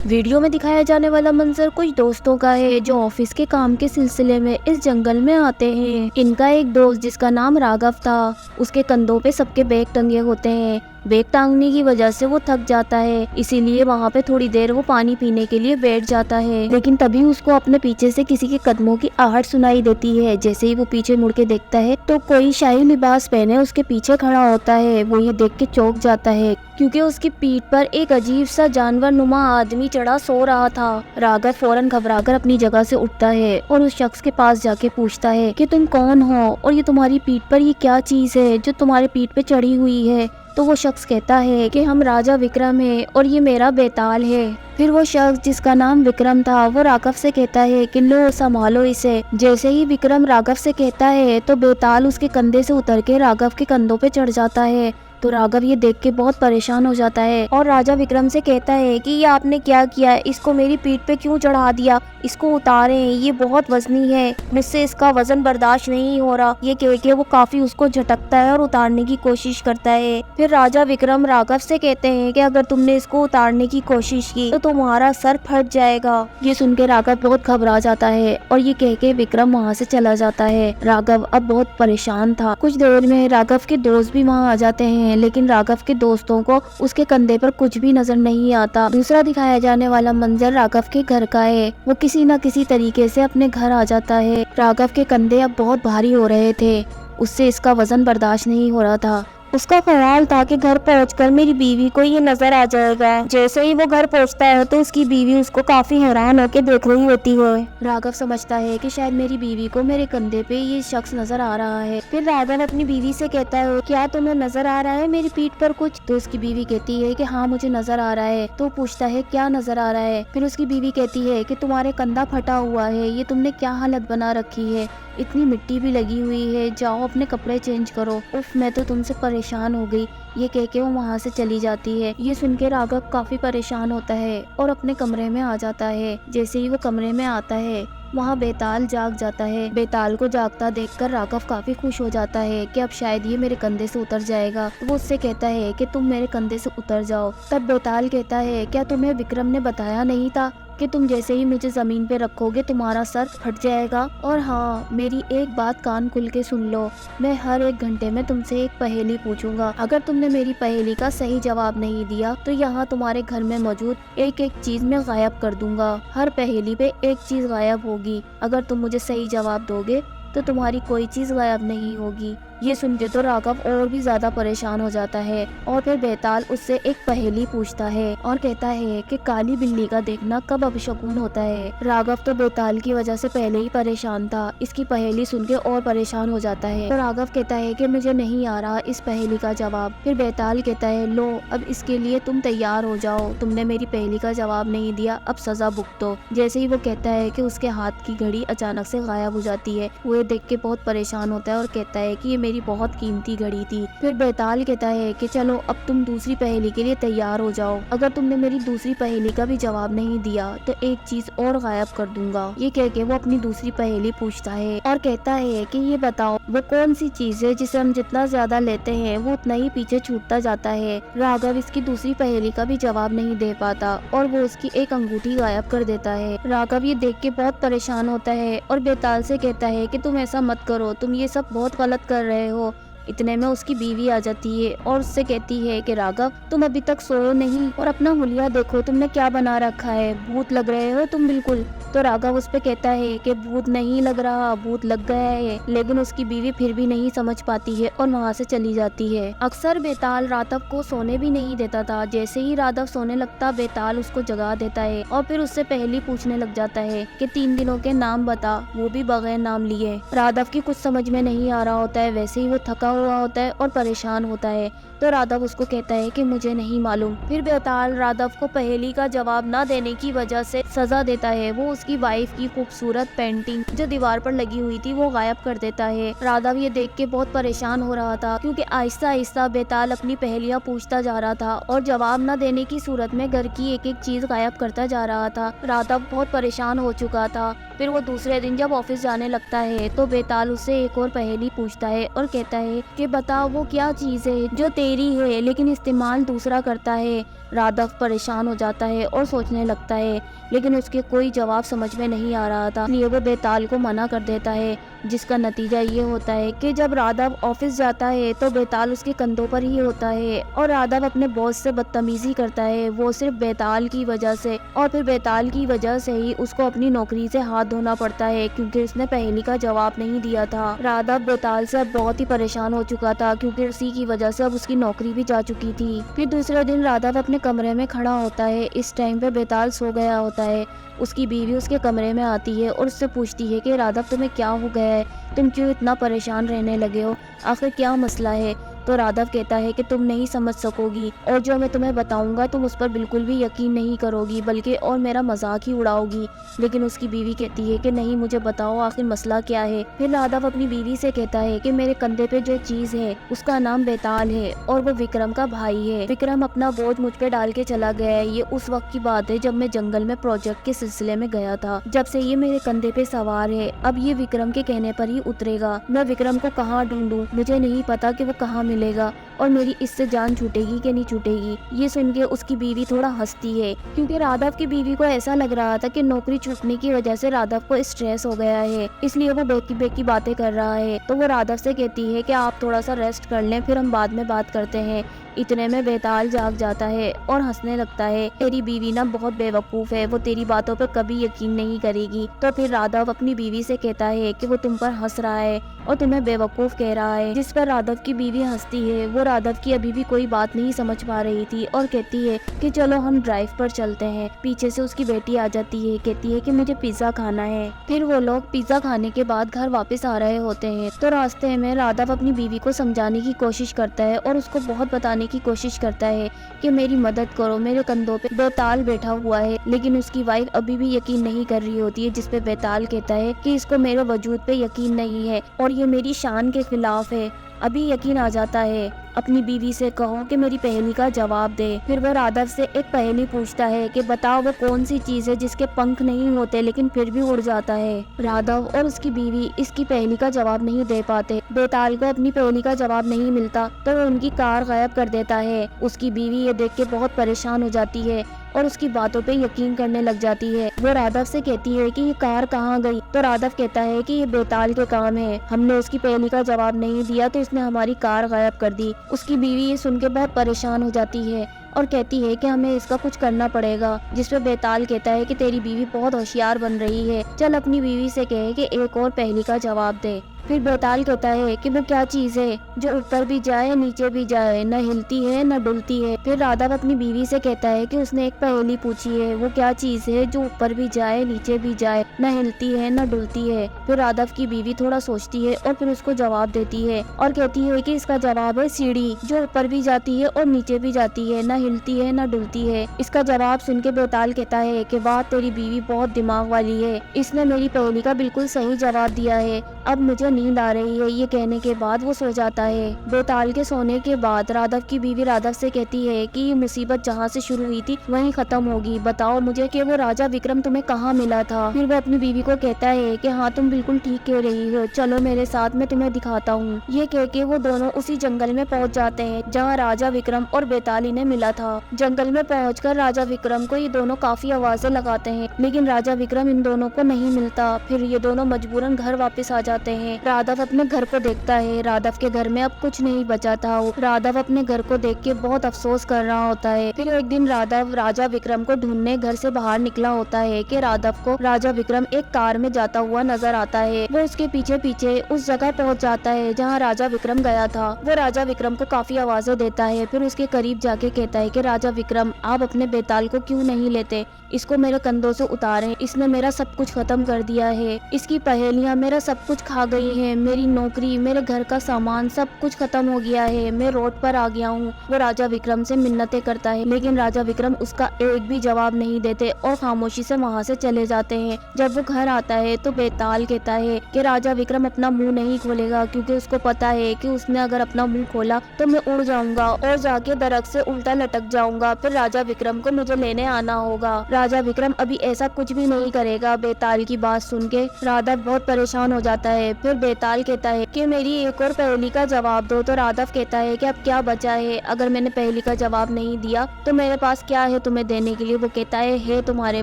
Video में दिखाया जाने वाला मंजर कुछ दोस्तों का है जो ऑफिस के काम के सिलसिले में इस जंगल में आते हैं। इनका एक दोस्त जिसका नाम राघव था, उसके कंधों पे सबके बैग टंगे होते हैं। बैग टांगने की वजह से वो थक जाता है, इसीलिए वहाँ पे थोड़ी देर वो पानी पीने के लिए बैठ जाता है। लेकिन तभी उसको अपने पीछे से किसी के कदमों की आहट सुनाई देती है। जैसे ही वो पीछे मुड़ के देखता है तो कोई शाही लिबास पहने उसके पीछे खड़ा होता है। वो ये देख के चौंक जाता है क्योंकि उसकी पीठ पर एक अजीब सा जानवर नुमा आदमी चढ़ा सो रहा था। राघव फौरन घबराकर अपनी जगह से उठता है और उस शख्स के पास जाके पूछता है कि तुम कौन हो और ये तुम्हारी पीठ पर ये क्या चीज है जो तुम्हारे पीठ पे चढ़ी हुई है। तो वो शख्स कहता है कि हम राजा विक्रम है और ये मेरा बेताल है। फिर वो शख्स जिसका नाम विक्रम था वो राघव से कहता है कि लो संभालो इसे। जैसे ही विक्रम राघव से कहता है तो बेताल उसके कंधे से उतर के राघव के कंधों पे चढ़ जाता है। तो राघव ये देख के बहुत परेशान हो जाता है और राजा विक्रम से कहता है कि ये आपने क्या किया, इसको मेरी पीठ पे क्यों चढ़ा दिया, इसको उतारें, ये बहुत वजनी है, मुझसे इसका वजन बर्दाश्त नहीं हो रहा। ये कह के वो काफी उसको झटकता है और उतारने की कोशिश करता है। फिर राजा विक्रम राघव से कहते हैं कि अगर तुमने इसको उतारने की कोशिश की तो तुम्हारा सर फट जाएगा। ये सुन के राघव बहुत घबरा जाता है और ये कह के विक्रम वहाँ से चला जाता है। राघव अब बहुत परेशान था। कुछ देर में राघव के दोस्त भी वहाँ आ जाते हैं, लेकिन राघव के दोस्तों को उसके कंधे पर कुछ भी नजर नहीं आता। दूसरा दिखाया जाने वाला मंजर राघव के घर का है। वो किसी न किसी तरीके से अपने घर आ जाता है। राघव के कंधे अब बहुत भारी हो रहे थे, उससे इसका वजन बर्दाश्त नहीं हो रहा था। उसका ख्याल था कि घर पहुंचकर मेरी बीवी को ये नजर आ जाएगा। जैसे ही वो घर पहुंचता है तो उसकी बीवी उसको काफी हैरान होकर देख रही होती है। राघव समझता है कि शायद मेरी बीवी को मेरे कंधे पे ये शख्स नजर आ रहा है। फिर राघव अपनी बीवी से कहता है क्या तुम्हें नजर आ रहा है मेरी पीठ पर कुछ? तो उसकी बीवी कहती है कि हाँ मुझे नजर आ रहा है। तो पूछता है क्या नजर आ रहा है? फिर उसकी बीवी कहती है कि तुम्हारे कंधा फटा हुआ है, ये तुमने क्या हालत बना रखी है, इतनी मिट्टी भी लगी हुई है, जाओ अपने कपड़े चेंज करो, उफ मैं तो तुमसे परेशान हो गई। ये कह के वो वहाँ से चली जाती है। ये सुन के राघव काफी परेशान होता है और अपने कमरे में आ जाता है। जैसे ही वो कमरे में आता है वहाँ बेताल जाग जाता है। बेताल को जागता देखकर राघव काफी खुश हो जाता है कि अब शायद ये मेरे कंधे से उतर जाएगा। तो वो उससे कहता है कि तुम मेरे कंधे से उतर जाओ। तब बेताल कहता है क्या तुम्हें विक्रम ने बताया नहीं था कि तुम जैसे ही मुझे जमीन पे रखोगे तुम्हारा सर फट जाएगा? और हाँ मेरी एक बात कान खुल के सुन लो, मैं हर 1 घंटे में तुमसे एक पहेली पूछूंगा। अगर तुमने मेरी पहेली का सही जवाब नहीं दिया तो यहाँ तुम्हारे घर में मौजूद एक एक चीज मैं गायब कर दूंगा। हर पहेली पे एक चीज गायब होगी। अगर तुम मुझे सही जवाब दोगे तो तुम्हारी कोई चीज गायब नहीं होगी। ये सुन के तो राघव और भी ज्यादा परेशान हो जाता है और फिर बेताल उससे एक पहेली पूछता है और कहता है कि काली बिल्ली का देखना कब अपशकुन होता है। राघव तो बेताल की वजह से पहले ही परेशान था, इसकी पहेली सुन के और परेशान हो जाता है। तो राघव कहता है कि मुझे नहीं आ रहा इस पहेली का जवाब। फिर बेताल कहता है लो अब इसके लिए तुम तैयार हो जाओ, तुमने मेरी पहेली का जवाब नहीं दिया, अब सजा भुगतो। जैसे ही वो कहता है कि उसके हाथ की घड़ी अचानक से गायब हो जाती है। वो ये देख के बहुत परेशान होता है और कहता है कि ये मेरी बहुत कीमती घड़ी थी। फिर बेताल कहता है कि चलो अब तुम दूसरी पहेली के लिए तैयार हो जाओ, अगर तुमने मेरी दूसरी पहेली का भी जवाब नहीं दिया तो एक चीज और गायब कर दूंगा। ये कह के वो अपनी दूसरी पहेली पूछता है और कहता है कि ये बताओ वो कौन सी चीज है जिसे हम जितना ज्यादा लेते हैं वो उतना ही पीछे छूटता जाता है। राघव इसकी दूसरी पहेली का भी जवाब नहीं दे पाता और वो उसकी एक अंगूठी गायब कर देता है। राघव ये देख के बहुत परेशान होता है और बेताल से कहता है कि तुम ऐसा मत करो, तुम ये सब बहुत गलत कर रहे हो। इतने में उसकी बीवी आ जाती है और उससे कहती है कि राघव तुम अभी तक सोए नहीं और अपना हुलिया देखो तुमने क्या बना रखा है, भूत लग रहे हो तुम बिल्कुल। तो राघव उस पे कहता है कि भूत नहीं लग रहा, भूत लग गया है। लेकिन उसकी बीवी फिर भी नहीं समझ पाती है और वहाँ से चली जाती है। अक्सर बेताल राघव को सोने भी नहीं देता था। जैसे ही राघव सोने लगता बेताल उसको जगा देता है और फिर उससे पहेली पूछने लग जाता है कि 3 दिनों के नाम बता, वो भी बगैर नाम लिए। राघव की कुछ समझ में नहीं आ रहा होता है, वैसे ही वो थका हुआ होता है और परेशान होता है। तो राघव उसको कहता है कि मुझे नहीं मालूम। फिर बेताल राघव को पहेली का जवाब न देने की वजह से सजा देता है। वो उसकी वाइफ की खूबसूरत पेंटिंग जो दीवार पर लगी हुई थी वो गायब कर देता है। राघव ये देख के बहुत परेशान हो रहा था, क्योंकि आहिस्ता आहिस्ता बेताल अपनी पहेलियां पूछता जा रहा था और जवाब न देने की सूरत में घर की एक एक चीज गायब करता जा रहा था। राघव बहुत परेशान हो चुका था। फिर वो दूसरे दिन जब ऑफिस जाने लगता है तो बेताल उससे एक और पहेली पूछता है और कहता है कि बताओ वो क्या चीज है जो तेरी है लेकिन इस्तेमाल दूसरा करता है। राघव परेशान हो जाता है और सोचने लगता है, लेकिन उसके कोई जवाब समझ में नहीं आ रहा था, इसलिए वो बेताल को मना कर देता है, जिसका नतीजा ये होता है कि जब राघव ऑफिस जाता है तो बेताल उसके कंधों पर ही होता है और राघव अपने बॉस से बदतमीजी करता है, वो सिर्फ बेताल की वजह से। और फिर बेताल की वजह से ही उसको अपनी नौकरी से हाथ धोना पड़ता है, क्योंकि उसने पहेली का जवाब नहीं दिया था। राघव बेताल से अब बहुत ही परेशान हो चुका था, क्योंकि उसी की वजह से अब उसकी नौकरी भी जा चुकी थी। फिर दूसरे दिन राघव अपने कमरे में खड़ा होता है। इस टाइम पे बेताल सो गया होता है। उसकी बीवी उसके कमरे में आती है और उससे पूछती है कि राघव तुम्हें क्या हो गया है, तुम क्यों इतना परेशान रहने लगे हो, आखिर क्या मसला है। तो राघव कहता है कि तुम नहीं समझ सकोगी और जो मैं तुम्हें बताऊंगा तुम उस पर बिल्कुल भी यकीन नहीं करोगी, बल्कि और मेरा मजाक ही उड़ाओगी। लेकिन उसकी बीवी कहती है कि नहीं, मुझे बताओ आखिर मसला क्या है। फिर राघव अपनी बीवी से कहता है कि मेरे कंधे पे जो चीज है उसका नाम बेताल है और वो विक्रम का भाई है। विक्रम अपना बोझ मुझ पे डाल के चला गया है। ये उस वक्त की बात है जब मैं जंगल में प्रोजेक्ट के सिलसिले में गया था। जब से ये मेरे कंधे पे सवार है, अब ये विक्रम के कहने पर ही उतरेगा। मैं विक्रम को कहाँ ढूंढूं, मुझे नहीं पता कि वो कहाँ मिलेगा और मेरी इससे जान छूटेगी कि नहीं छूटेगी। ये सुन के उसकी बीवी थोड़ा हंसती है, क्योंकि राघव की बीवी को ऐसा लग रहा था कि नौकरी छूटने की वजह से राघव को स्ट्रेस हो गया है, इसलिए वो बेकी बेकी बातें कर रहा है। तो वो राघव से कहती है कि आप थोड़ा सा रेस्ट कर लें, फिर हम बाद में बात करते हैं। इतने में बेताल जाग जाता है और हंसने लगता है, तेरी बीवी ना बहुत बेवकूफ है, वो तेरी बातों पर कभी यकीन नहीं करेगी। तो फिर राघव अपनी बीवी से कहता है कि वो तुम पर हंस रहा है और तुम्हें बेवकूफ कह रहा है, जिस पर राघव की बीवी हंसती है। वो राघव की अभी भी कोई बात नहीं समझ पा रही थी और कहती है कि चलो हम ड्राइव पर चलते हैं। पीछे से उसकी बेटी आ जाती है, कहती है कि मुझे पिज्जा खाना है। फिर वो लोग पिज्जा खाने के बाद घर वापस आ रहे होते हैं। तो रास्ते में राघव अपनी बीवी को समझाने की कोशिश करता है और उसको बहुत बताने की कोशिश करता है कि मेरी मदद करो, मेरे कंधों पे बेताल बैठा हुआ है। लेकिन उसकी वाइफ अभी भी यकीन नहीं कर रही होती है, जिसपे बेताल कहता है कि इसको मेरे वजूद पे यकीन नहीं है और ये मेरी शान के खिलाफ है। अभी यकीन आ जाता है, अपनी बीवी से कहो कि मेरी पहेली का जवाब दे। फिर वह राघव से एक पहेली पूछता है कि बताओ वो कौन सी चीज है जिसके पंख नहीं होते लेकिन फिर भी उड़ जाता है। राघव और उसकी बीवी इसकी पहेली का जवाब नहीं दे पाते। बेताल को अपनी पहेली का जवाब नहीं मिलता तो वह उनकी कार गायब कर देता है। उसकी बीवी ये देख के बहुत परेशान हो जाती है और उसकी बातों पे यकीन करने लग जाती है। वो राघव से कहती है कि ये कार कहाँ गई। तो राघव कहता है कि ये बेताल के काम है, हमने उसकी पहेली का जवाब नहीं दिया तो इसने हमारी कार गायब कर दी। उसकी बीवी ये सुन के बहुत परेशान हो जाती है और कहती है कि हमें इसका कुछ करना पड़ेगा, जिसपे बेताल कहता है कि तेरी बीवी बहुत होशियार बन रही है, चल अपनी बीवी से कहे कि एक और पहेली का जवाब दे। फिर बेताल कहता है कि वो क्या चीज है जो ऊपर भी जाए नीचे भी जाए, न हिलती है न डुलती है। फिर राघव अपनी बीवी से कहता है कि उसने एक पहेली पूछी है, वो क्या चीज है जो ऊपर भी जाए नीचे भी जाए, न हिलती है न डुलती है। फिर राघव की बीवी थोड़ा सोचती है और फिर उसको जवाब देती है और कहती है कि इसका जवाब है सीढ़ी, जो ऊपर भी जाती है और नीचे भी जाती है, न हिलती है न डुलती है। इसका जवाब सुन के बेताल कहता है कि वाह, तेरी बीवी बहुत दिमाग वाली है, इसने मेरी पहेली का बिल्कुल सही जवाब दिया है, अब मुझे नींद आ रही है। ये कहने के बाद वो सो जाता है। बेताल के सोने के बाद राघव की बीवी राघव से कहती है कि ये मुसीबत जहाँ से शुरू हुई थी वहीं खत्म होगी, बताओ मुझे कि वो राजा विक्रम तुम्हें कहाँ मिला था। फिर वो अपनी बीवी को कहता है कि हाँ, तुम बिल्कुल ठीक कह रही हो, चलो मेरे साथ, मैं तुम्हें दिखाता हूँ। ये कह के वो दोनों उसी जंगल में पहुँच जाते हैं जहाँ राजा विक्रम और बेताल इन्हें मिला था। जंगल में पहुँचकर राजा विक्रम को ये दोनों काफी आवाजें लगाते हैं, लेकिन राजा विक्रम इन दोनों को नहीं मिलता। फिर ये दोनों मजबूरन घर वापस आ जाते हैं। राघव अपने घर को देखता है, राघव के घर में अब कुछ नहीं बचा था। राघव अपने घर को देख के बहुत अफसोस कर रहा होता है। फिर एक दिन राघव राजा विक्रम को ढूंढने घर से बाहर निकला होता है कि राघव को राजा विक्रम एक कार में जाता हुआ नजर आता है। वो उसके पीछे पीछे उस जगह पहुंच जाता है जहां राजा विक्रम गया था। वो राजा विक्रम को काफी आवाजें देता है, फिर उसके करीब जाके कहता है कि राजा विक्रम, आप अपने बेताल को क्यों नहीं लेते, इसको मेरे कंधों से उतारें, इसने मेरा सब कुछ खत्म कर दिया है, इसकी पहेलियां मेरा सब कुछ कुछ खा गई है, मेरी नौकरी, मेरे घर का सामान सब कुछ खत्म हो गया है, मैं रोड पर आ गया हूँ। वो राजा विक्रम से मिन्नतें करता है, लेकिन राजा विक्रम उसका एक भी जवाब नहीं देते और खामोशी से वहाँ से चले जाते हैं। जब वो घर आता है तो बेताल कहता है कि राजा विक्रम अपना मुंह नहीं खोलेगा, क्योंकि उसको पता है कि उसने अगर अपना मुंह खोला तो मैं उड़ जाऊंगा और जाके दरख्त से उल्टा लटक जाऊंगा, फिर राजा विक्रम को मुझे लेने आना होगा। राजा विक्रम अभी ऐसा कुछ भी नहीं करेगा। बेताल की बात सुन के राघव बहुत परेशान हो जाता है। फिर बेताल कहता है कि मेरी एक और पहेली का जवाब दो। तो राघव कहता है कि अब क्या बचा है, अगर मैंने पहेली का जवाब नहीं दिया तो मेरे पास क्या है तुम्हें देने के लिए। वो कहता है तुम्हारे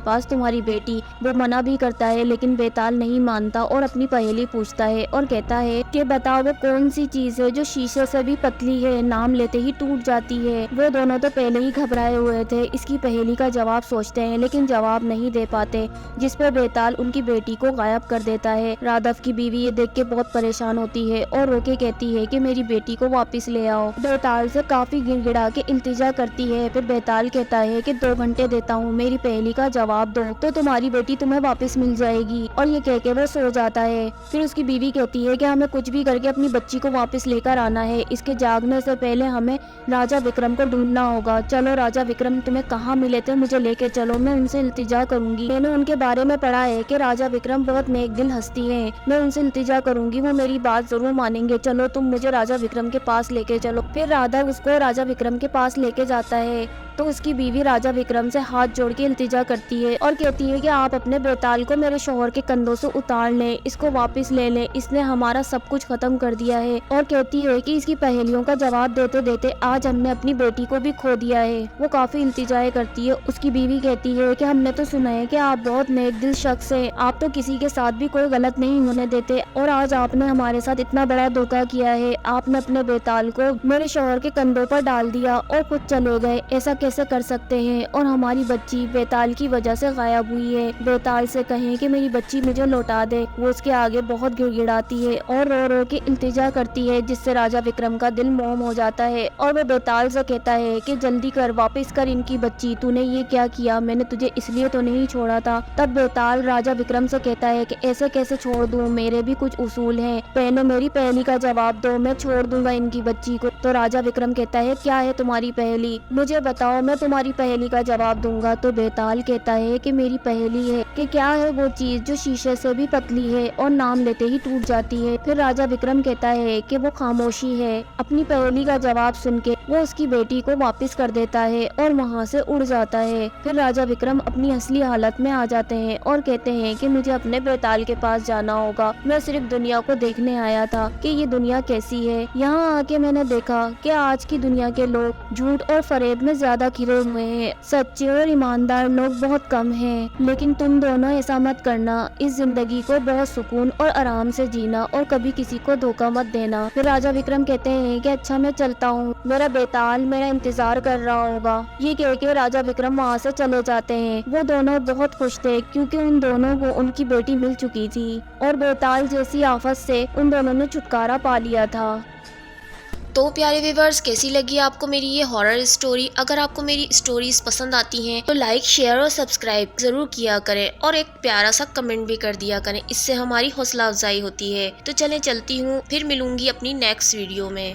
पास तुम्हारी बेटी। वो मना भी करता है, लेकिन बेताल नहीं मानता और अपनी पहेली पूछता है और कहता है कि बताओ वो कौन सी चीज है जो शीशे से भी पतली है, नाम लेते ही टूट जाती है। वो दोनों तो पहले ही घबराए हुए थे, इसकी पहेली का जवाब सोचते हैं लेकिन जवाब नहीं दे पाते, जिस पर बेताल उनकी बेटी को गायब कर देता है। राघव की बीवी ये देख के बहुत परेशान होती है और रोके कहती है कि मेरी बेटी को वापस ले आओ। बेताल से काफी गिड़गिड़ा के इल्तिजा करती है। फिर बेताल कहता है कि 2 घंटे देता हूँ, मेरी पहेली का जवाब दो तो तुम्हारी बेटी तुम्हें वापस मिल जाएगी। और ये कह के वो सो जाता है। फिर उसकी बीवी कहती है कि हमें कुछ भी करके अपनी बच्ची को वापस लेकर आना है, इसके जागने से पहले हमें राजा विक्रम को ढूंढना होगा। चलो राजा विक्रम तुम्हें कहाँ मिले थे, मुझे लेके चलो, मैं उनसे इल्तिजा करूंगी। मैंने उनके बारे में पढ़ा है कि राजा विक्रम बहुत नेक दिल हस्ती है, मैं उनसे इल्तिजा करूंगी, वो मेरी बात जरूर मानेंगे। चलो तुम मुझे राजा विक्रम के पास लेके चलो। फिर राधा उसको राजा विक्रम के पास लेके जाता है तो उसकी बीवी राजा विक्रम से हाथ जोड़ के इल्तिजा करती है और कहती है कि आप अपने बेताल को मेरे शौहर के कंधों से उतार लें, इसको वापस ले लें, इसने हमारा सब कुछ खत्म कर दिया है। और कहती है कि इसकी पहेलियों का जवाब देते देते आज हमने अपनी बेटी को भी खो दिया है। वो काफी इल्तिजाएं करती है। उसकी बीवी कहती है कि हमने तो सुना है कि आप बहुत नेक दिल शख्स है, आप तो किसी के साथ भी कोई गलत नहीं होने देते, और आज आपने हमारे साथ इतना बड़ा धोखा किया है। आपने अपने बेताल को मेरे शौहर के कंधों पर डाल दिया और खुद चले गए, ऐसा कैसे कर सकते हैं। और हमारी बच्ची बेताल की वजह से गायब हुई है, बेताल से कहें कि मेरी बच्ची मुझे लौटा दे। वो उसके आगे बहुत गिड़गिड़ाती है और रो रो के इल्तिजा करती है, जिससे राजा विक्रम का दिल मोम हो जाता है और वो बेताल से कहता है कि जल्दी कर, वापस कर इनकी बच्ची, तूने ये क्या किया, मैंने तुझे इसलिए तो नहीं छोड़ा था। तब बेताल राजा विक्रम से कहता है कि ऐसे कैसे छोड़ दूं, मेरे भी कुछ उसूल हैं, पहले मेरी पहेली का जवाब दो, मैं छोड़ दूंगा इनकी बच्ची को। तो राजा विक्रम कहता है क्या है तुम्हारी पहेली, मुझे बताओ, मैं तुम्हारी पहेली का जवाब दूंगा। तो बेताल कहता है कि मेरी पहेली है कि क्या है वो चीज जो शीशे से भी पतली है और नाम लेते ही टूट जाती है। फिर राजा विक्रम कहता है कि वो खामोशी है। अपनी पहेली का जवाब सुन के वो उसकी बेटी को वापस कर देता है और वहाँ से उड़ जाता है। फिर राजा विक्रम अपनी असली हालत में आ जाते हैं और कहते हैं कि मुझे अपने बेताल के पास जाना होगा, मैं सिर्फ दुनिया को देखने आया था कि ये दुनिया कैसी है। यहाँ आके मैंने देखा कि आज की दुनिया के लोग झूठ और फरेब में ज्यादा घिरे हुए हैं, सच्चे और ईमानदार लोग बहुत कम हैं। लेकिन तुम दोनों ऐसा मत करना, इस जिंदगी को बहुत सुकून और आराम से जीना और कभी किसी को धोखा मत देना। फिर राजा विक्रम कहते हैं कि अच्छा मैं चलता हूँ, मेरा बेताल मेरा इंतजार कर रहा होगा। ये कह के राजा विक्रम वहाँ से चले जाते हैं। वो दोनों बहुत खुश थे क्योंकि उन दोनों को उनकी बेटी मिल चुकी थी और बेताल जैसी आफत से उन दोनों ने छुटकारा पा लिया था। तो प्यारे व्यूअर्स, कैसी लगी आपको मेरी ये हॉरर स्टोरी? अगर आपको मेरी स्टोरीज पसंद आती हैं तो लाइक, शेयर और सब्सक्राइब जरूर किया करें और एक प्यारा सा कमेंट भी कर दिया करें, इससे हमारी हौसला अफजाई होती है। तो चलें चलती हूँ, फिर मिलूंगी अपनी नेक्स्ट वीडियो में।